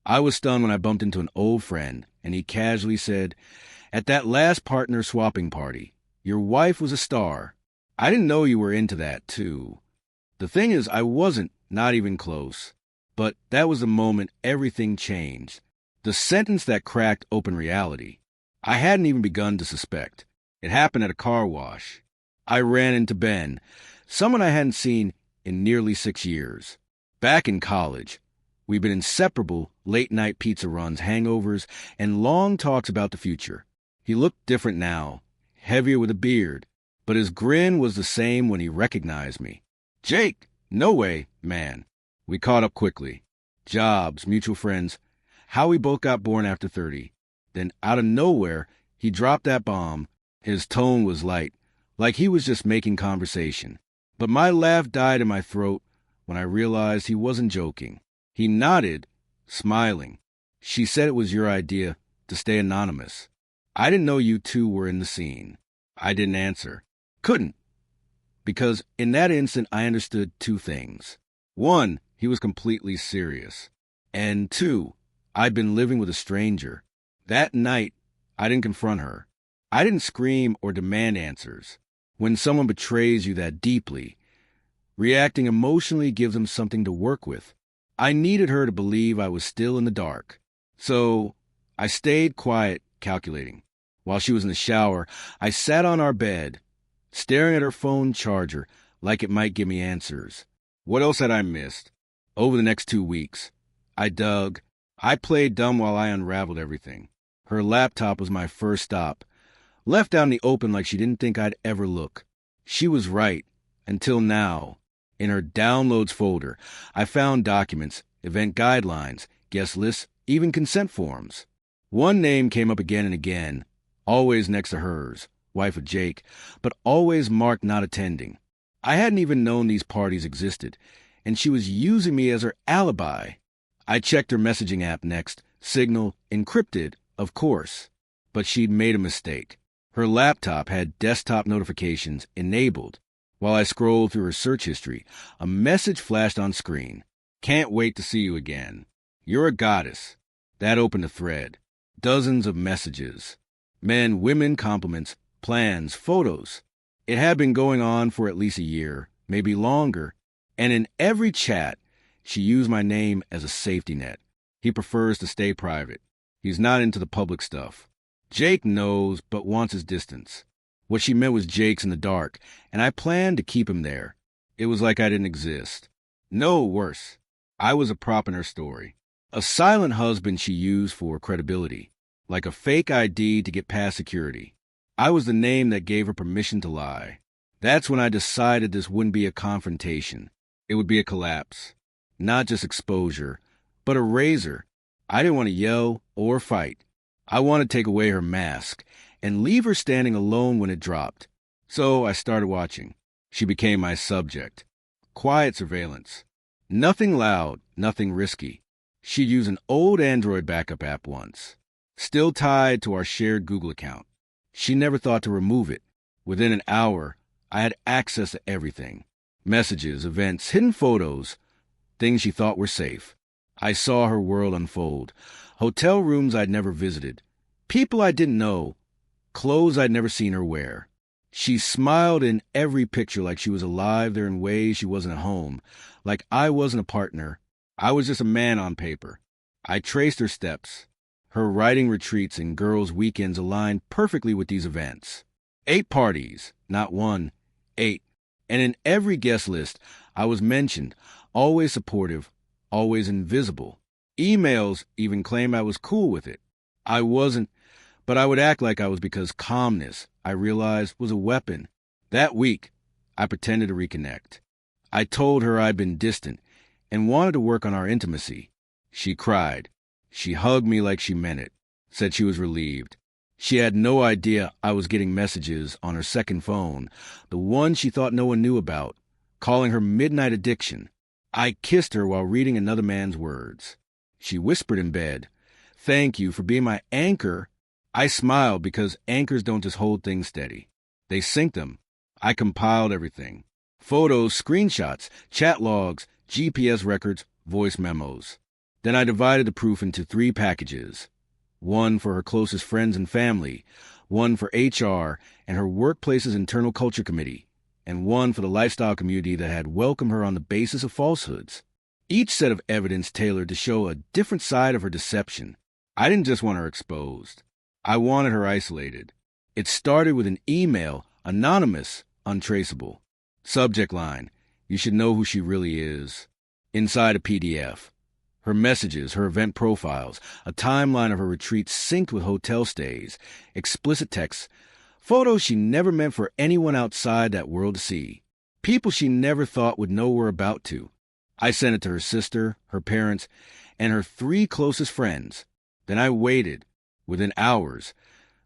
I was stunned when I bumped into an old friend, and he casually said, "At that last partner swapping party, your wife was a star. I didn't know you were into that, too." The thing is, I wasn't, not even close. But that was the moment everything changed. The sentence that cracked open reality. I hadn't even begun to suspect. It happened at a car wash. I ran into Ben, someone I hadn't seen in nearly 6 years. Back in college, we'd been inseparable late-night pizza runs, hangovers, and long talks about the future. He looked different now, heavier with a beard, but his grin was the same when he recognized me. "Jake!" "No way, man." We caught up quickly. Jobs, mutual friends, how we both got born after 30. Then, out of nowhere, he dropped that bomb. His tone was light, like he was just making conversation. But my laugh died in my throat when I realized he wasn't joking. He nodded, smiling. "She said it was your idea to stay anonymous. I didn't know you two were in the scene." I didn't answer. Couldn't. Because in that instant, I understood two things. One, he was completely serious. And two, I'd been living with a stranger. That night, I didn't confront her. I didn't scream or demand answers. When someone betrays you that deeply, reacting emotionally gives them something to work with. I needed her to believe I was still in the dark. So I stayed quiet, calculating. While she was in the shower, I sat on our bed, staring at her phone charger like it might give me answers. What else had I missed? Over the next 2 weeks, I dug. I played dumb while I unraveled everything. Her laptop was my first stop. Left out in the open like she didn't think I'd ever look. She was right, until now. In her downloads folder, I found documents, event guidelines, guest lists, even consent forms. One name came up again and again, always next to hers, wife of Jake, but always marked not attending. I hadn't even known these parties existed, and she was using me as her alibi. I checked her messaging app next, Signal, encrypted, of course. But she'd made a mistake. Her laptop had desktop notifications enabled. While I scrolled through her search history, a message flashed on screen. "Can't wait to see you again. You're a goddess." That opened a thread. Dozens of messages. Men, women, compliments, plans, photos. It had been going on for at least a year, maybe longer, and in every chat, she used my name as a safety net. He prefers to stay private. He's not into the public stuff. Jake knows, but wants his distance. What she meant was Jake's in the dark, and I planned to keep him there. It was like I didn't exist. No, worse. I was a prop in her story. A silent husband she used for credibility, like a fake ID to get past security. I was the name that gave her permission to lie. That's when I decided this wouldn't be a confrontation. It would be a collapse. Not just exposure, but a razor. I didn't want to yell or fight. I wanted to take away her mask and leave her standing alone when it dropped. So I started watching. She became my subject. Quiet surveillance. Nothing loud, nothing risky. She'd use an old Android backup app once, still tied to our shared Google account. She never thought to remove it. Within an hour, I had access to everything. Messages, events, hidden photos, things she thought were safe. I saw her world unfold. Hotel rooms I'd never visited. People I didn't know. Clothes I'd never seen her wear. She smiled in every picture like she was alive there in ways she wasn't at home. Like I wasn't a partner. I was just a man on paper. I traced her steps. Her writing retreats and girls' weekends aligned perfectly with these events. 8 parties, not 1, 8. And in every guest list, I was mentioned, always supportive, always invisible. Emails even claimed I was cool with it. I wasn't, but I would act like I was because calmness, I realized, was a weapon. That week, I pretended to reconnect. I told her I'd been distant and wanted to work on our intimacy. She cried. She hugged me like she meant it, said she was relieved. She had no idea I was getting messages on her second phone, the one she thought no one knew about, calling her midnight addiction. I kissed her while reading another man's words. She whispered in bed, "Thank you for being my anchor." I smiled because anchors don't just hold things steady. They sink them. I compiled everything. Photos, screenshots, chat logs, GPS records, voice memos. Then I divided the proof into 3 packages. One for her closest friends and family, one for HR and her workplace's internal culture committee, and one for the lifestyle community that had welcomed her on the basis of falsehoods. Each set of evidence tailored to show a different side of her deception. I didn't just want her exposed. I wanted her isolated. It started with an email, anonymous, untraceable. Subject line, you should know who she really is. Inside a PDF. Her messages, her event profiles, a timeline of her retreats synced with hotel stays, explicit texts, photos she never meant for anyone outside that world to see, people she never thought would know we're about to. I sent it to her sister, her parents, and her 3 closest friends. Then I waited. Within hours,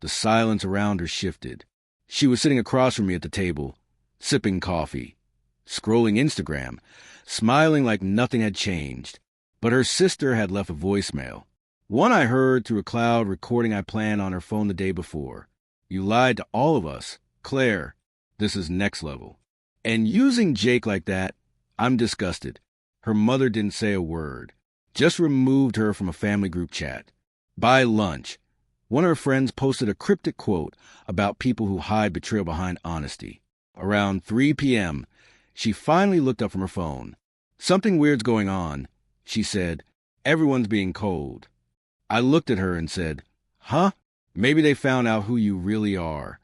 the silence around her shifted. She was sitting across from me at the table, sipping coffee, scrolling Instagram, smiling like nothing had changed. But her sister had left a voicemail. One I heard through a cloud recording I planned on her phone the day before. You lied to all of us. Claire, this is next level. And using Jake like that, I'm disgusted. Her mother didn't say a word. Just removed her from a family group chat. By lunch, one of her friends posted a cryptic quote about people who hide betrayal behind honesty. Around 3 p.m., she finally looked up from her phone. Something weird's going on. She said, everyone's being cold. I looked at her and said, huh? Maybe they found out who you really are.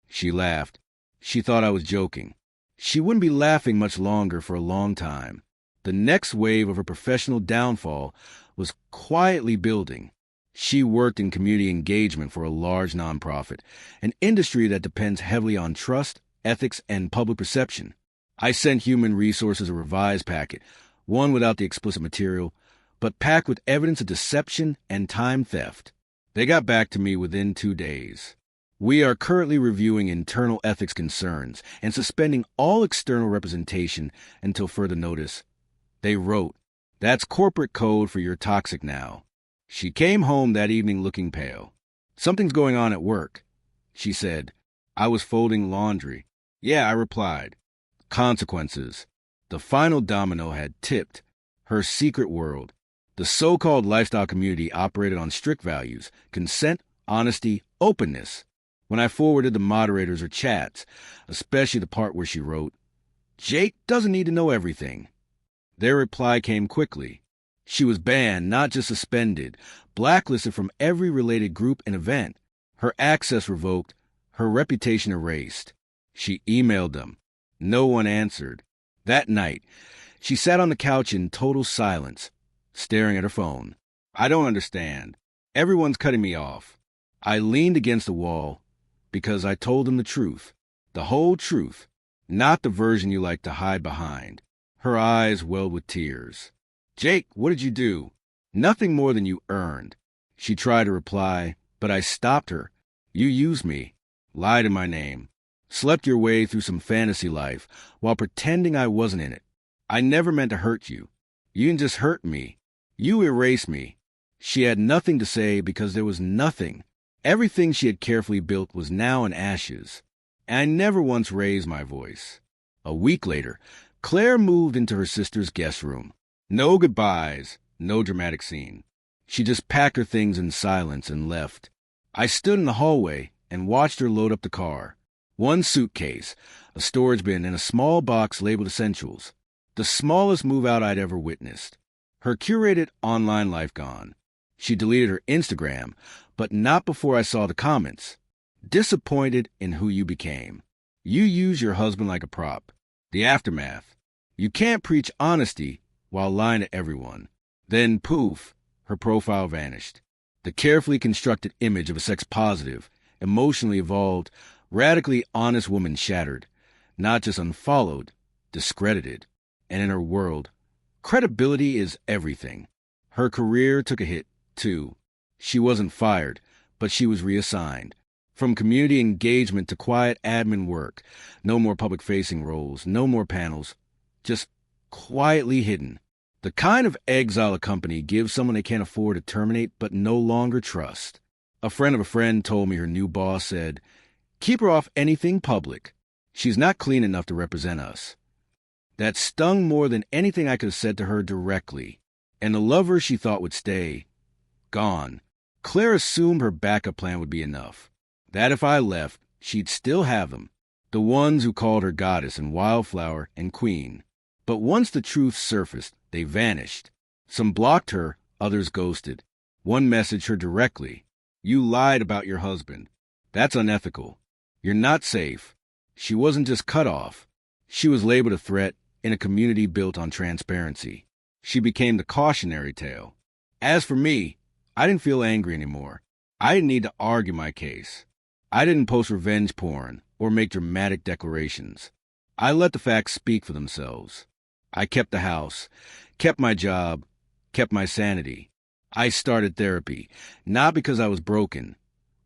She laughed. She thought I was joking. She wouldn't be laughing much longer for a long time. The next wave of her professional downfall was quietly building. She worked in community engagement for a large nonprofit, an industry that depends heavily on trust, ethics, and public perception. I sent Human Resources a revised packet, one without the explicit material, but packed with evidence of deception and time theft. They got back to me within 2 days. We are currently reviewing internal ethics concerns and suspending all external representation until further notice. They wrote, that's corporate code for you're toxic now. She came home that evening looking pale. Something's going on at work. She said, I was folding laundry. Yeah, I replied. Consequences. The final domino had tipped. Her secret world. The so-called lifestyle community operated on strict values, consent, honesty, openness. When I forwarded the moderators her chats, especially the part where she wrote, Jake doesn't need to know everything. Their reply came quickly. She was banned, not just suspended, blacklisted from every related group and event. Her access revoked, her reputation erased. She emailed them. No one answered. That night, she sat on the couch in total silence, staring at her phone. I don't understand. Everyone's cutting me off. I leaned against the wall because I told them the truth, the whole truth, not the version you like to hide behind. Her eyes welled with tears. Jake, what did you do? Nothing more than you earned. She tried to reply, but I stopped her. You used me, lied in my name, slept your way through some fantasy life while pretending I wasn't in it. I never meant to hurt you. You didn't just hurt me. You erased me. She had nothing to say because there was nothing. Everything she had carefully built was now in ashes. And I never once raised my voice. A week later, Claire moved into her sister's guest room. No goodbyes, no dramatic scene. She just packed her things in silence and left. I stood in the hallway and watched her load up the car. One suitcase, a storage bin, and a small box labeled essentials. The smallest move-out I'd ever witnessed. Her curated online life gone. She deleted her Instagram, but not before I saw the comments. Disappointed in who you became. You use your husband like a prop. The aftermath. You can't preach honesty while lying to everyone. Then, poof, her profile vanished. The carefully constructed image of a sex-positive, emotionally evolved, radically honest woman shattered. Not just unfollowed, discredited. And in her world, credibility is everything. Her career took a hit, too. She wasn't fired, but she was reassigned. From community engagement to quiet admin work. No more public-facing roles, no more panels. Just quietly hidden. The kind of exile a company gives someone they can't afford to terminate but no longer trust. A friend of a friend told me her new boss said, keep her off anything public. She's not clean enough to represent us. That stung more than anything I could have said to her directly. And the lover she thought would stay, gone. Claire assumed her backup plan would be enough. That if I left, she'd still have them. The ones who called her goddess and wildflower and queen. But once the truth surfaced, they vanished. Some blocked her, others ghosted. One messaged her directly. You lied about your husband. That's unethical. You're not safe. She wasn't just cut off. She was labeled a threat in a community built on transparency. She became the cautionary tale. As for me, I didn't feel angry anymore. I didn't need to argue my case. I didn't post revenge porn or make dramatic declarations. I let the facts speak for themselves. I kept the house, kept my job, kept my sanity. I started therapy, not because I was broken,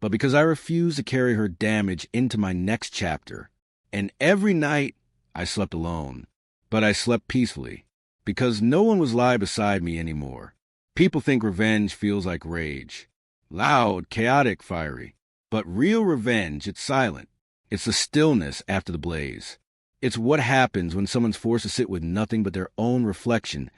but because I refused to carry her damage into my next chapter. And every night, I slept alone. But I slept peacefully, because no one was lying beside me anymore. People think revenge feels like rage. Loud, chaotic, fiery. But real revenge, it's silent. It's the stillness after the blaze. It's what happens when someone's forced to sit with nothing but their own reflection,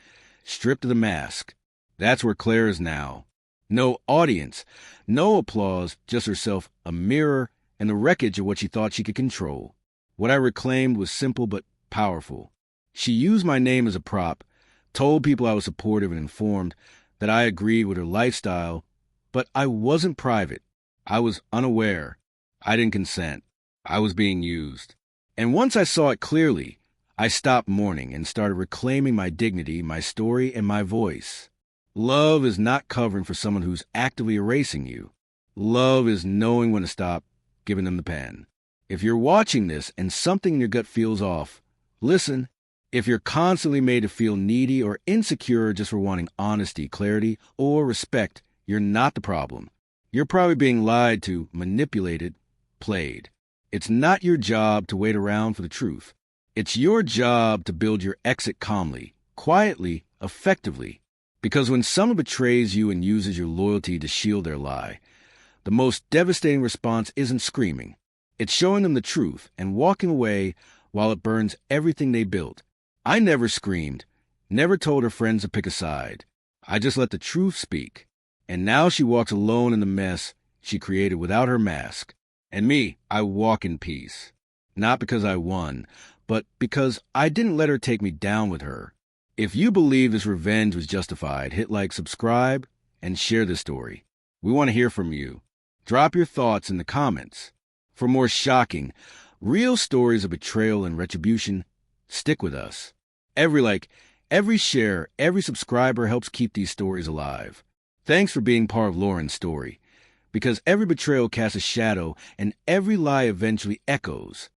stripped of the mask. That's where Claire is now. No audience, no applause, just herself, a mirror, and the wreckage of what she thought she could control. What I reclaimed was simple but powerful. She used my name as a prop, told people I was supportive and informed, that I agreed with her lifestyle, but I wasn't private. I was unaware. I didn't consent. I was being used. And once I saw it clearly, I stopped mourning and started reclaiming my dignity, my story, and my voice. Love is not covering for someone who's actively erasing you. Love is knowing when to stop, giving them the pen. If you're watching this and something in your gut feels off, listen. If you're constantly made to feel needy or insecure just for wanting honesty, clarity, or respect, you're not the problem. You're probably being lied to, manipulated, played. It's not your job to wait around for the truth. It's your job to build your exit calmly, quietly, effectively. Because when someone betrays you and uses your loyalty to shield their lie, the most devastating response isn't screaming. It's showing them the truth and walking away while it burns everything they built. I never screamed, never told her friends to pick a side. I just let the truth speak. And now she walks alone in the mess she created without her mask. And me, I walk in peace. Not because I won, but because I didn't let her take me down with her. If you believe this revenge was justified, hit like, subscribe, and share this story. We want to hear from you. Drop your thoughts in the comments. For more shocking, real stories of betrayal and retribution, stick with us. Every like, every share, every subscriber helps keep these stories alive. Thanks for being part of Lauren's story. Because every betrayal casts a shadow and every lie eventually echoes.